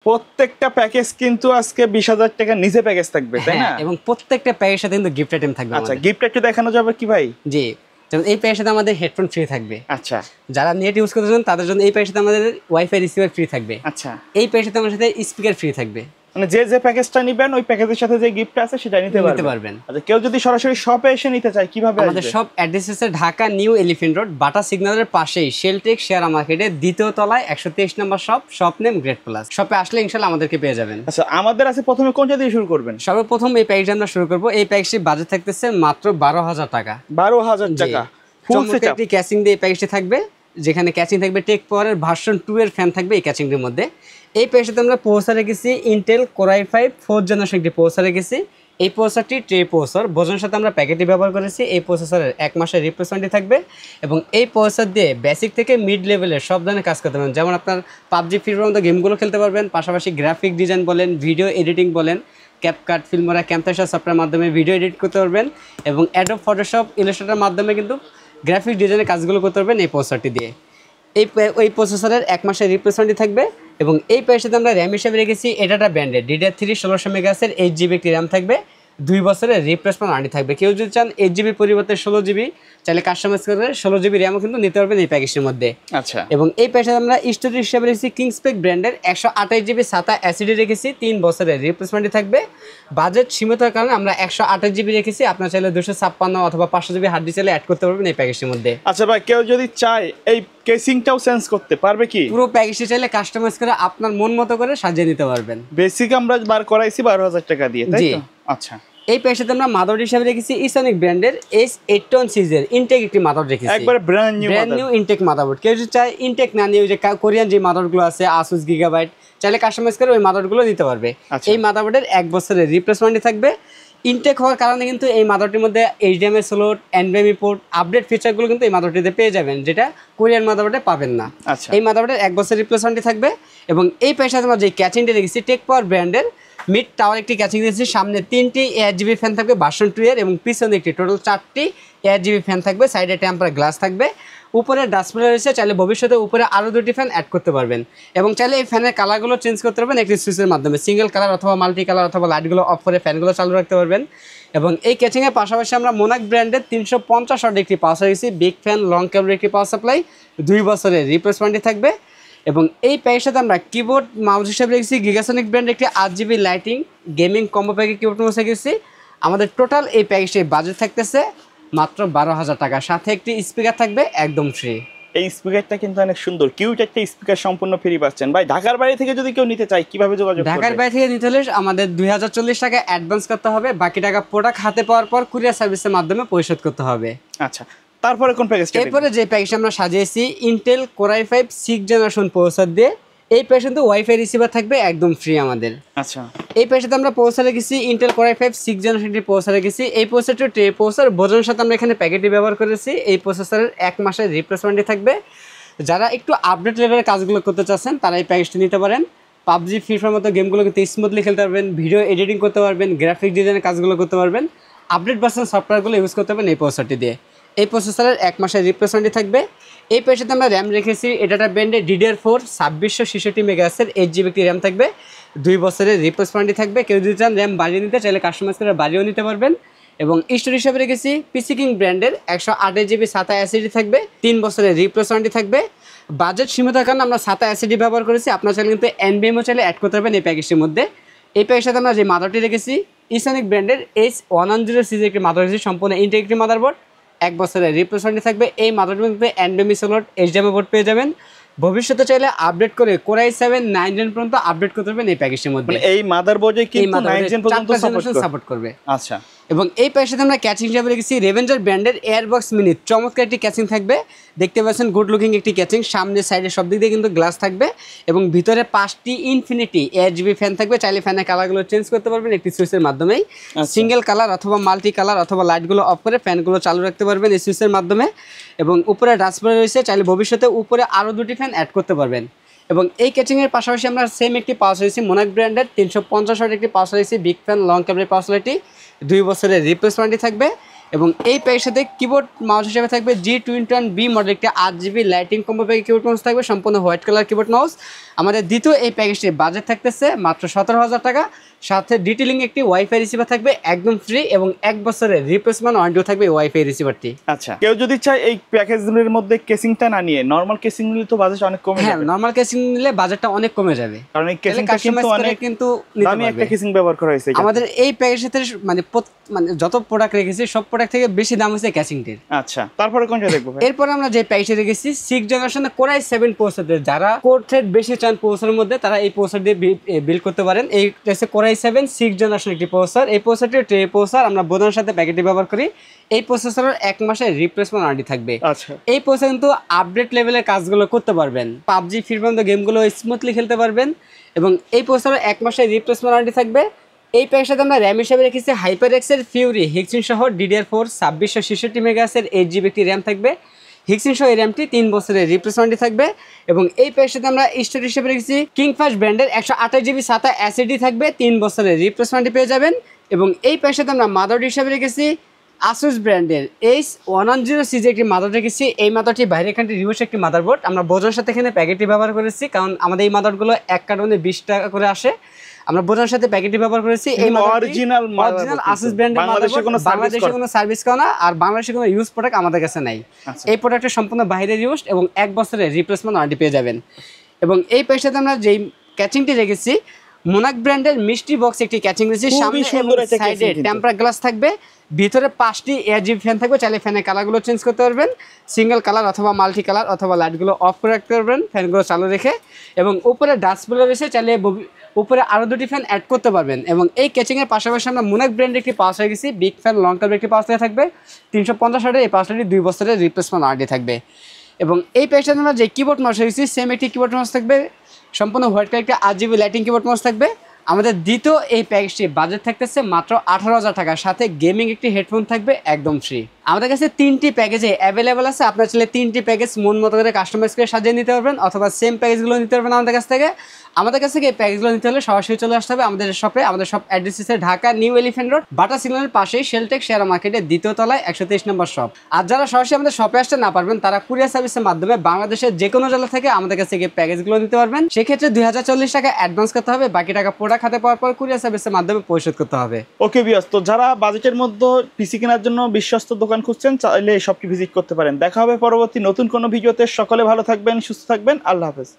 প্রত্যেকটা প্যাকেজ কিন্তু আজকে 20,000 টাকার নিচে প্যাকেজ থাকবে, তাই না? এবং প্রত্যেকটা প্যাকেজের সাথে কিন্তু গিফট আইটেম থাকবে। আচ্ছা, গিফট একটু দেখানো যাবে কি ভাই? জি, যেমন এই প্যাকেজের সাথে আমাদের হেডফোন ফ্রি থাকবে। আচ্ছা, যারা নেট ইউজ করতেছেন তাদের জন্য এই প্যাকেজের সাথে আমাদের ওয়াইফাই রিসিভার ফ্রি থাকবে। আচ্ছা, এই প্যাকেজের সাথে আমাদের সাথে স্পিকার ফ্রি থাকবে। মানে যে প্যাকেজটা নিবেন ওই প্যাকেজের সাথে যে গিফট আছে সেটা নিতে পারবেন। আচ্ছা, কেউ যদি সরাসরি শপে এসে নিতে চায় কিভাবে আসবে? আমাদের শপ অ্যাড্রেস হচ্ছে ঢাকা নিউ এলিফ্যান্ট রোড, বাটা সিগন্যালের পাশেই শেলটেক শেয়ার মার্কেটের দ্বিতীয় তলায় 123 নম্বর শপ নেম গ্রেট প্লাস। শপে আসলে ইনশাআল্লাহ আমাদেরকে পেয়ে যাবেন। আচ্ছা, আমাদের আছে প্রথমে কোনটা দিয়ে শুরু করবেন? সর্বপ্রথম এই প্যাকেজ আমরা শুরু করব। এই প্যাকেজটি বাজেট থাকতেছে মাত্র 12,000 টাকা। 12,000 টাকা ফুল সেটআপ। একটি ক্যাচিং দিয়ে এই প্যাকেজটি থাকবে, যেখানে ক্যাচিং থাকবে টেক পাওয়ারের ভার্সন 2 এর ফ্যান থাকবে এই ক্যাচিংটির মধ্যে। এই প্যাকেজটাতে আমরা প্রসেসর রেখেছি Intel core i5 4th generation একটি প্রসেসর রেখেছি। এই প্রসেসরটি ট্রে প্রসেসর বোঝানোর সাথে আমরা প্যাকেটটি ব্যবহার করেছি। এই প্রসেসরের 1 মাসের রিপ্লেসমেন্টই থাকবে এবং এই প্রসেসর দিয়ে বেসিক থেকে মিড লেভেলের সব ধরনের কাজ করতে পারবেন। যেমন আপনার পাবজি ফ্রি ফায়ারের মতো গেমগুলো খেলতে পারবেন, পাশাপাশি গ্রাফিক ডিজাইন বলেন, ভিডিও এডিটিং বলেন, ক্যাপকাট, ফিল্মোরা, ক্যামতাশা সফটওয়্যারের মাধ্যমে ভিডিও এডিট করতে পারবেন এবং অ্যাডোব ফটোশপ, ইলাস্ট্রেটরের মাধ্যমে কিন্তু গ্রাফিক ডিজাইনের কাজগুলো করতে পারবেন এই প্রসেসরটি দিয়ে। এই প্রসেসরের 1 মাসের রিপ্লেসমেন্টই থাকবে এবং এই প্যাকেজটাতে আমরা র্যাম হিসেবে রেখেছি এটা ব্র্যান্ডেড DDR3 1600 মেগাহার্টজের 8GB একটি র্যাম থাকবে। 2 বছরের রিপ্লেসমেন্ট ওয়ারেন্টি থাকবে। কেউ যদি চান 8GB পরিবর্তে 16GB চাইলে কাস্টমাইজ করে 16GB র্যামও কিন্তু নিতে পারবেন এই প্যাকেজের মধ্যে। আচ্ছা, এবং এই প্যাকেজে আমরা স্টোরেজ হিসেবে রেখেছি কিংসপেক ব্র্যান্ডের 128GB SATA SSD রেখেছি। 3 বছরের রিপ্লেসমেন্টই থাকবে। বাজেট সীমিতর কারণে আমরা 128GB রেখেছি। আপনারা চাইলে 256 অথবা 500GB হার্ড ডিস্ক চাইলে অ্যাড করতে পারবেন এই প্যাকেজের মধ্যে। আচ্ছা ভাই, কেউ যদি চায় এই কেসিংটাও চেঞ্জ করতে পারবে কি? পুরো প্যাকেজটি চাইলে কাস্টমাইজ করে আপনার মন মতো করে সাজিয়ে নিতে পারবেন। বেসিক আমরা বার করাইছি 12,000 টাকা দিয়ে, তাই তো? আচ্ছা, এই প্যাকেজে আমরা মাদারবোর্ড হিসেবে রেখেছি ইসনিক ব্র্যান্ডের S81 সিরিজের ইনটেক একটি মাদারবোর্ড রেখেছি। একবারে ব্র্যান্ড নিউ ইনটেক মাদারবোর্ড। কেউ যদি চায় ইনটেক না নিয়ে যে কোরিয়ান যে মাদারবোর্ডগুলো আছে Asus Gigabyte চাইলে কাস্টমাইজ করে ওই মাদারবোর্ডগুলো নিতে পারবে। এই মাদারবোর্ডের 1 বছরের রিপ্লেসমেন্টই থাকবে। ইনটেক হওয়ার কারণে কিন্তু এই মাদারবোর্ডের মধ্যে HDMI slot, NVMe port, update ফিচারগুলো কিন্তু এই মাদারবোর্ডটিতে পেয়ে যাবেন, যেটা কোরিয়ান মাদারবোর্ডে পাবেন না। এই মাদারবোর্ডের 1 বছরের রিপ্লেসমেন্টই থাকবে এবং এই প্যাকেজে আমরা যে ক্যাচিংটি রেখেছি টেক পাওয়ার ব্র্যান্ডের মিড টাওয়ার একটি ক্যাচিং দিয়েছি। সামনে 3টি 8GB ফ্যান থাকবে ভার্সন 2 এর এবং পিছনে একটি টোটাল 4টি 8GB ফ্যান থাকবে। সাইডে টেম্পার গ্লাস থাকবে। উপরে ডাস্টবিন রয়েছে, চাইলে ভবিষ্যতে উপরে আরও 2টি ফ্যান অ্যাড করতে পারবেন এবং চাইলে এই ফ্যানের কালারগুলো চেঞ্জ করতে পারবেন একটি সুইচের মাধ্যমে। সিঙ্গেল কালার অথবা মাল্টি কালার অথবা লাইটগুলো অফ করে ফ্যানগুলো চালু রাখতে পারবেন। এবং এই ক্যাচিংয়ের পাশাপাশি আমরা মোনাক ব্র্যান্ডের 350 ওয়াট একটি পাওয়ার রেখেছি। বিগ ফ্যান, লং কেবল একটি পাওয়ার সাপ্লাই, 2 বছরের রিপ্লেসমেন্টই থাকবে। এবং এই প্যাকের সাথে আমরা কিবোর্ড মাউস হিসেবে রেখেছি গিগাসনিক ব্র্যান্ডের একটি 8GB লাইটিং গেমিং কম্বো প্যাকের কিবোর্ড মাউস রেখেছি। আমাদের টোটাল এই প্যাকেজটির বাজেট থাকতেছে মাত্র 12,000 টাকা। সাথে একটি স্পিকার থাকবে একদম ফ্রি। এই স্পিকারটা কিন্তু অনেক সুন্দর, কিউট একটা স্পিকার, সম্পূর্ণ ফ্রি পাচ্ছেন। ভাই, ঢাকার বাইরে থেকে যদি কেউ নিতে চায় কিভাবে যোগাযোগ করবে? ঢাকার বাইরে থেকে নিতে হলে আমাদের 2040 টাকা অ্যাডভান্স করতে হবে। বাকি টাকা প্রোডাক্ট হাতে পাওয়ার পর কুরিয়ার সার্ভিসের মাধ্যমে পরিশোধ করতে হবে। আচ্ছা, তারপরে কোন প্যাকেজটা? এরপরে যে প্যাকেজ আমরা সাজিয়েছি Intel core i5 6th generation processor দিয়ে। এই প্যাকেজে কিন্তু ওয়াইফাই রিসিভার থাকবে একদম ফ্রি আমাদের। আচ্ছা, এই প্যাকেজে আমরা প্রসেসর রেখেছি Intel core i5 6th জেনারেশনটি processor রেখেছি। এই প্রসেসরটি ট্রে প্রসেসর বোঝানোর সাথে আমরা এখানে প্যাকেটটি ব্যবহার করেছি। এই প্রসেসরের 1 মাসের রিপ্লেসমেন্টই থাকবে। যারা একটু আপডেট লেভেলের কাজগুলো করতে চাচ্ছেন তারা এই প্যাকেজটি নিতে পারেন। পাবজি ফ্রি ফায়ার মতো গেমগুলো কিন্তু স্মুথলি খেলতে পারবেন, ভিডিও এডিটিং করতে পারবেন, গ্রাফিক ডিজাইনের কাজগুলো করতে পারবেন, আপডেট ভার্সন সফটওয়্যারগুলো ইউজ করতে পারবেন এই প্রসেসরটি দিয়ে। এই প্রসেসরের 1 মাসের রিপ্লেসমেন্টই থাকবে। এই প্যাকেজে আমরা র্যাম রেখেছি এটা ব্র্যান্ডের DDR4 2666 মেগাহার্টজের 8GB একটি র্যাম থাকবে। 2 বছরের রিপ্লেসমেন্টই থাকবে। কেউ যদি চান র্যাম বাড়িয়ে নিতে চাইলে কাস্টমাইজ করে বাড়িয়েও নিতে পারবেন। এবং স্টোরেজ হিসাবে রেখেছি পিসি কিং ব্র্যান্ডের 128GB SATA SSD থাকবে। 3 বছরের রিপ্লেসমেন্টই থাকবে। বাজেট সীমিতর কারণে আমরা SATA SSD ব্যবহার করেছি। আপনার চাইলে কিন্তু NVMe চাইলে অ্যাড করতে পারবেন এই প্যাকেজটির মধ্যে। এই প্যাকেজের সাথে আমরা যে মাদারটি রেখেছি ইসনিক ব্র্যান্ডের S110 সিরিজের একটি মাদার রেখেছি, সম্পূর্ণ ইন্টিগ্রেটেড মাদারবোর্ড। 1 বছরের রিপ্লেসমেন্টই থাকবে। এই মাদারবোর্ডের মধ্যে NVMe স্লট, HDMI পোর্ট পেয়ে যাবেন। ভবিষ্যতে চাইলে আপডেট করে কোর i7 9 জেন পর্যন্ত আপডেট করতে পারবেন এই প্যাকেজের মধ্যে। মানে এই মাদারবোর্ডে কিন্তু 9 জেন পর্যন্ত সাপোর্ট করবে। আচ্ছা, এবং এই প্যাকেজের সাথে আমরা ক্যাচিং হিসাবে রেখেছি রেভেঞ্জার ব্র্যান্ডের এয়ারবক্স মিনি। চমৎকার একটি ক্যাচিং থাকবে, দেখতে পাচ্ছেন গুড লুকিং একটি ক্যাচিং। সামনে সাইডে সব দিক দিয়ে কিন্তু গ্লাস থাকবে এবং ভিতরে 5টি ইনফিনিটি 8GB ফ্যান থাকবে। চাইলে ফ্যানের কালারগুলো চেঞ্জ করতে পারবেন একটি সুইচের মাধ্যমেই। সিঙ্গেল কালার অথবা মাল্টি কালার অথবা লাইটগুলো অফ করে ফ্যানগুলো চালু রাখতে পারবেন এই সুইচের মাধ্যমে। এবং উপরে ডাস্টবিন রয়েছে, চাইলে ভবিষ্যতে উপরে আরও 2টি ফ্যান অ্যাড করতে পারবেন। এবং এই ক্যাচিংয়ের পাশাপাশি আমরা সেম একটি পাওয়ার রেখেছি মোনাক ব্র্যান্ডের 350 ওয়াট একটি পাওয়ার রেখেছি। বিগ ফ্যান, লং কেবলের পাওয়ার 2 বছরের রিপ্লেসমেন্টই থাকবে। এবং এই প্যাকের সাথে কিবোর্ড মাউস হিসেবে থাকবে G21B মডেল একটি 8GB লাইটিং কম্বো প্যাকের কিবোর্ড মাউস থাকবে, সম্পূর্ণ হোয়াইট কালার কিবোর্ড মাউস। আমাদের দ্বিতীয় এই প্যাকেজটির বাজেট থাকতেছে মাত্র 17,000 টাকা, সাথে ডিটেলিং একটি ওয়াইফাই রিসিভার থাকবে একদম ফ্রি এবং 1 বছরের রিপ্লেসমেন্ট ওয়ারেন্টিও থাকবে এই ওয়াইফাই রিসিভারটি। আচ্ছা, কেউ যদি চায় এই প্যাকেজের মধ্যে কেসিংটা না নিয়ে নরমাল কেসিং নিলে তো বাজেট অনেক কমে যাবে। হ্যাঁ, নরমাল কেসিং নিলে বাজেটটা অনেক কমে যাবে, কারণ এই কেসিংটা কিন্তু দামি একটা কেসিং ব্যবহার করা হয়েছে। আমাদের এই প্যাকেজের সাথে মানে যত প্রোডাক্ট রেখেছি সব প্রোডাক্ট থেকে বেশি দাম হচ্ছে কেসিংটির। আচ্ছা, তারপরে কোনটা দেখবো ভাই? এরপর আমরা যে প্যাকেজে রেখেছি 6 জেনারেশনের Core i7 প্রসেসর, যারা কোর থ্রেড বেশি চান প্রসেসরের মধ্যে তারা এই প্রসেসর দিয়ে বিল্ড করতে পারেন। এই হচ্ছে Core i7 6 জেনারেশন একটি প্রসেসর। এই প্রসেসরটি ট্রে প্রসেসর, আমরা বোঝানোর সাথে প্যাকেটটি ব্যবহার করি। এই প্রসেসরের 1 মাসের রিপ্লেসমেন্ট ওয়ারেন্টি থাকবে। আচ্ছা, এই প্রসেসর কিন্তু আপডেট লেভেলের কাজগুলো করতে পারবেন, PUBG ফ্রি ফায়ার গেমগুলো স্মুথলি খেলতে পারবেন এবং এই প্রসেসরের 1 মাসের রিপ্লেসমেন্ট ওয়ারেন্টি থাকবে। এই প্যাকের সাথে আমরা র্যাম হিসেবে রেখেছি HyperX-এর Fury হিক্সিন সহ DDR4 2666 মেগাহার্টজের 8GB একটি র্যাম থাকবে। হিক্সিন সহ এই র্যামটি 3 বছরের রিপ্লেসমেন্ট থাকবে এবং এই প্যাকের সাথে আমরা স্টোরেজ হিসেবে রেখেছি কিংফাস্ট ব্র্যান্ডের 128GB SATA SSD থাকবে, 3 বছরের রিপ্লেসমেন্ট পেয়ে যাবেন। এবং এই প্যাকের সাথে আমরা মাদারবোর্ড হিসেবে রেখেছি আসুস ব্র্যান্ডের H110 সিরিজের একটি মাদারবোর্ড রেখেছি। এই মাদারটি বাইরের কান্ট্রি রিভিউস একটি মাদারবোর্ড, আমরা বোঝানোর সাথে এখানে প্যাকেটটি ব্যবহার করেছি, কারণ আমাদের এই মাদারবোর্ডগুলো এক কার্টনে 20 টাকা করে আসে। আমরা বোঝানোর সাথে প্যাকেটটি ব্যবহার করেছি। এই অরিজিনাল আসুস ব্র্যান্ডের বাংলাদেশে কোনো সার্ভিস করে না, আর বাংলাদেশে কোনো ইউজ প্রোডাক্ট আমাদের কাছে নাই। এই প্রোডাক্টের সম্পূর্ণ বাইরে ইউজ এবং 1 বছরের রিপ্লেসমেন্ট ওয়ারেন্টি পেয়ে যাবেন। এবং এই প্যাকের সাথে আমরা যেই ক্যাচিংটি রেখেছি মোনাক ব্র্যান্ডের মিষ্টি বক্স একটি ক্যাচিং রয়েছে, সামনে এবং সাইডে টেম্পার গ্লাস থাকবে, ভিতরে 5টি এয়ারজিবি ফ্যান থাকবে। চাইলে ফ্যানের কালারগুলো চেঞ্জ করতে পারবেন, সিঙ্গেল কালার অথবা মাল্টি কালার, অথবা লাইটগুলো অফ করে রাখতে পারবেন ফ্যানগুলো চালু রেখে। এবং উপরে ডাস্টবিনও রয়েছে, চাইলে উপরে আরও 2টি ফ্যান অ্যাড করতে পারবেন। এবং এই ক্যাচিংয়ের পাশাপাশি আমরা মোনাক ব্র্যান্ডের একটি পাওয়ার রেখেছি, বিগ ফ্যান লং টার্ম একটি পাওয়ার থাকবে 350 ওয়াটের। এই পাওয়ারটি 2 বছরের রিপ্লেসমেন্ট ওয়ারেন্টি থাকবে। এবং এই প্যাকেজে আমরা যে কিবোর্ড মাউস রেখেছি সেম একটি কিবোর্ড মাউস থাকবে, সম্পূর্ণ হোয়াইট কালার একটা 8GB লাইটিং কিবোর্ড মাউস থাকবে। আমাদের দ্বিতীয় এই প্যাকেজটি বাজেট থাকতেছে মাত্র 18,000 টাকা, সাথে গেমিং একটি হেডফোন থাকবে একদম ফ্রি। আমাদের কাছে 3টি প্যাকেজে অ্যাভেলেবেল আছে, আপনার চাইলে 3টি প্যাকেজ মন মতো করে কাস্টমাইজ করে সাজিয়ে নিতে পারবেন, অথবা সেম প্যাকেজগুলো নিতে পারবেন আমাদের কাছ থেকে। আমাদের কাছ থেকে এই প্যাকেজগুলো নিতে হলে সরাসরি চলে আসতে হবে আমাদের শপে। আমাদের শপ অ্যাড্রেস হচ্ছে ঢাকা নিউ এলিফ্যান্ট রোড, বাটা সিগন্যালের পাশেই শেলটেক শেয়ার মার্কেটের 2য় তলায় 123 নম্বর শপ। আর যারা সরাসরি আমাদের শপে আসতে না পারবেন তারা কুরিয়ার সার্ভিসের মাধ্যমে বাংলাদেশের যে কোনো জেলা থেকে আমাদের কাছ থেকে প্যাকেজগুলো নিতে পারবেন। সেক্ষেত্রে 2040 টাকা অ্যাডভান্স করতে হবে, বাকি টাকা প্রোডাক্ট হাতে পাওয়ার পর কুরিয়ার সার্ভিসের মাধ্যমে পরিশোধ করতে হবে। ওকে ভিউয়ার্স, তো যারা বাজেটের মধ্যে পিসি কেনার জন্য বিশ্বস্ত দোকান খুঁজছেন চাইলে এই শপটি ভিজিট করতে পারেন। দেখা হবে পরবর্তী নতুন কোনো ভিডিওতে। সকলে ভালো থাকবেন, সুস্থ থাকবেন, আল্লাহ হাফেজ।